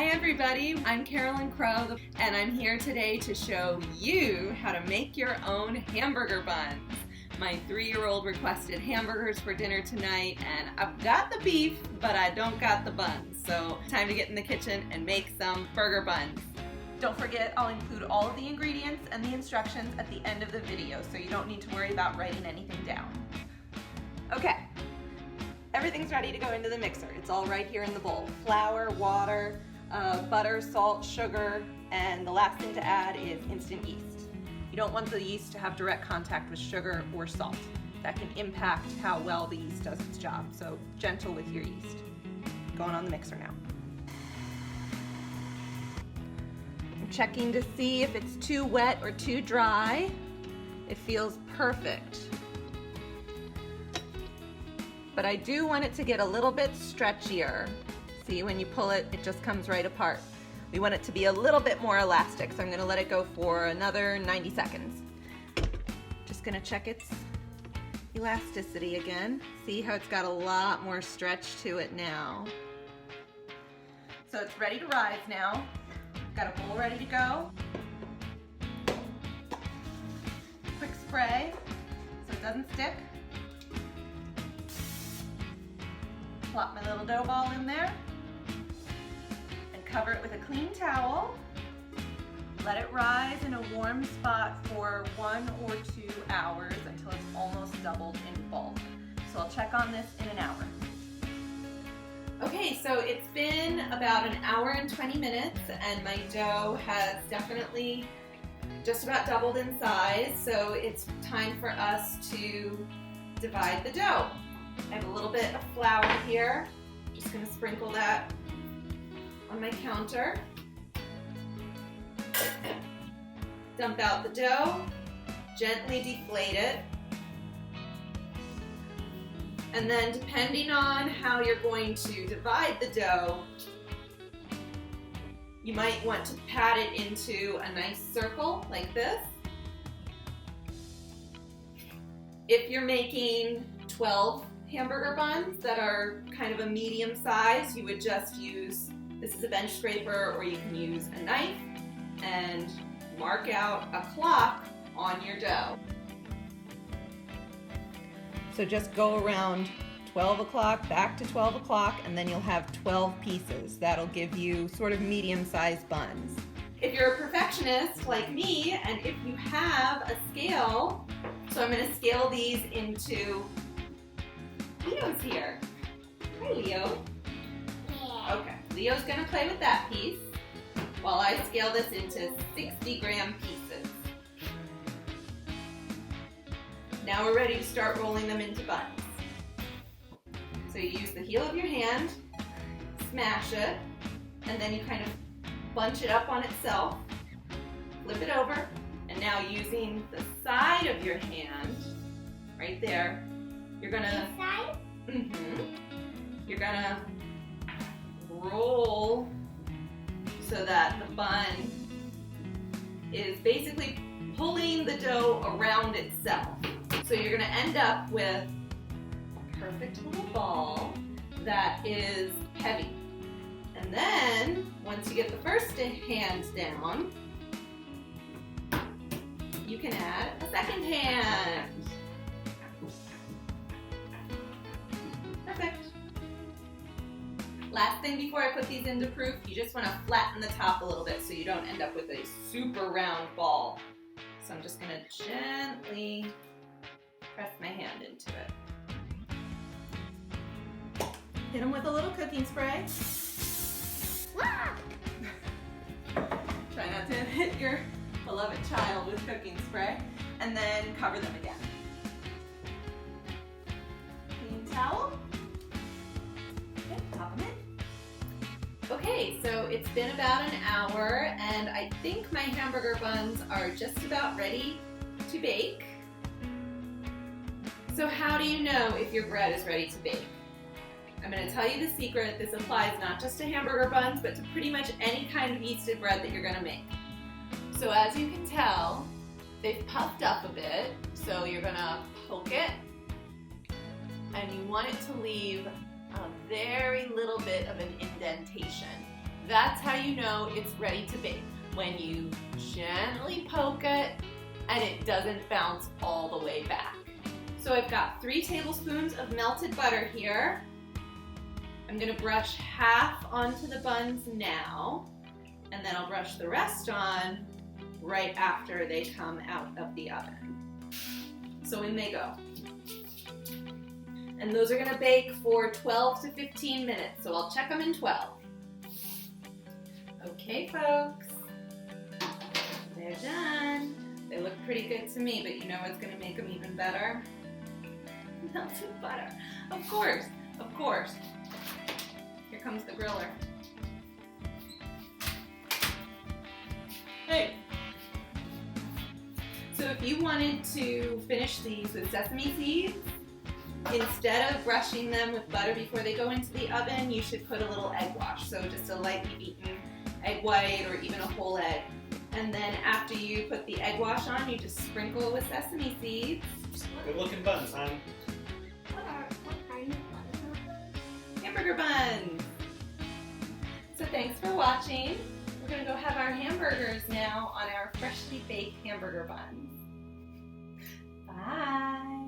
Hi everybody, I'm Carolyn Crow and I'm here today to show you how to make your own hamburger buns. My 3-year-old requested hamburgers for dinner tonight and I've got the beef but I don't got the buns. So time to get in the kitchen and make some burger buns. Don't forget, I'll include all of the ingredients and the instructions at the end of the video so you don't need to worry about writing anything down. Okay, everything's ready to go into the mixer. It's all right here in the bowl. Flour, water, butter, salt, sugar, and the last thing to add is instant yeast. You don't want the yeast to have direct contact with sugar or salt. That can impact how well the yeast does its job, so gentle with your yeast. Going on the mixer now. I'm checking to see if it's too wet or too dry. It feels perfect. But I do want it to get a little bit stretchier. See, when you pull it, it just comes right apart. We want it to be a little bit more elastic, so I'm gonna let it go for another 90 seconds. Just gonna check its elasticity again. See how it's got a lot more stretch to it now. So it's ready to rise now. Got a bowl ready to go. Quick spray so it doesn't stick. Plop my little dough ball in there and cover it with a clean towel. Let it rise in a warm spot for 1 or 2 hours until it's almost doubled in bulk. So I'll check on this in an hour. Okay, so it's been about an hour and 20 minutes and my dough has definitely just about doubled in size, so it's time for us to divide the dough. I have a little bit of flour here. Just gonna sprinkle that on my counter. Dump out the dough, gently deflate it. And then depending on how you're going to divide the dough, you might want to pat it into a nice circle like this. If you're making 12 hamburger buns that are kind of a medium size, you would just use, this is a bench scraper, or you can use a knife and mark out a clock on your dough. So just go around 12 o'clock, back to 12 o'clock, and then you'll have 12 pieces. That'll give you sort of medium-sized buns. If you're a perfectionist like me, and if you have a scale, so I'm gonna scale these into, Leo's here. Hi, Leo. Yeah. Okay, Leo's gonna play with that piece while I scale this into 60-gram pieces. Now we're ready to start rolling them into buns. So you use the heel of your hand, smash it, and then you kind of bunch it up on itself, flip it over, and now using the side of your hand, right there, you're gonna, you're gonna roll so that the bun is basically pulling the dough around itself. So you're gonna end up with a perfect little ball that is heavy. And then, once you get the first hand down, you can add a second hand. Perfect. Last thing before I put these into proof, you just want to flatten the top a little bit so you don't end up with a super round ball. So I'm just going to gently press my hand into it. Hit them with a little cooking spray. Try not to hit your beloved child with cooking spray. And then cover them again. Clean towel. Okay, pop them in. Okay, so it's been about an hour and I think my hamburger buns are just about ready to bake. So how do you know if your bread is ready to bake? I'm going to tell you the secret. This applies not just to hamburger buns, but to pretty much any kind of yeasted bread that you're going to make. So as you can tell, they've puffed up a bit, so you're going to poke it, and you want it to leave a very little bit of an indentation. That's how you know it's ready to bake. When you gently poke it and it doesn't bounce all the way back. So I've got 3 tablespoons of melted butter here. I'm gonna brush half onto the buns now, and then I'll brush the rest on right after they come out of the oven. So in they go. And those are gonna bake for 12 to 15 minutes, so I'll check them in 12. Okay, folks, they're done. They look pretty good to me, but you know what's gonna make them even better? Melted butter. Of course, of course. Here comes the griller. Hey! So if you wanted to finish these with sesame seeds, instead of brushing them with butter before they go into the oven, you should put a little egg wash. So just a lightly beaten egg white or even a whole egg. And then after you put the egg wash on, you just sprinkle it with sesame seeds. Good looking buns, hon. What are you buns? Hamburger buns. So thanks for watching. We're gonna go have our hamburgers now on our freshly baked hamburger buns. Bye.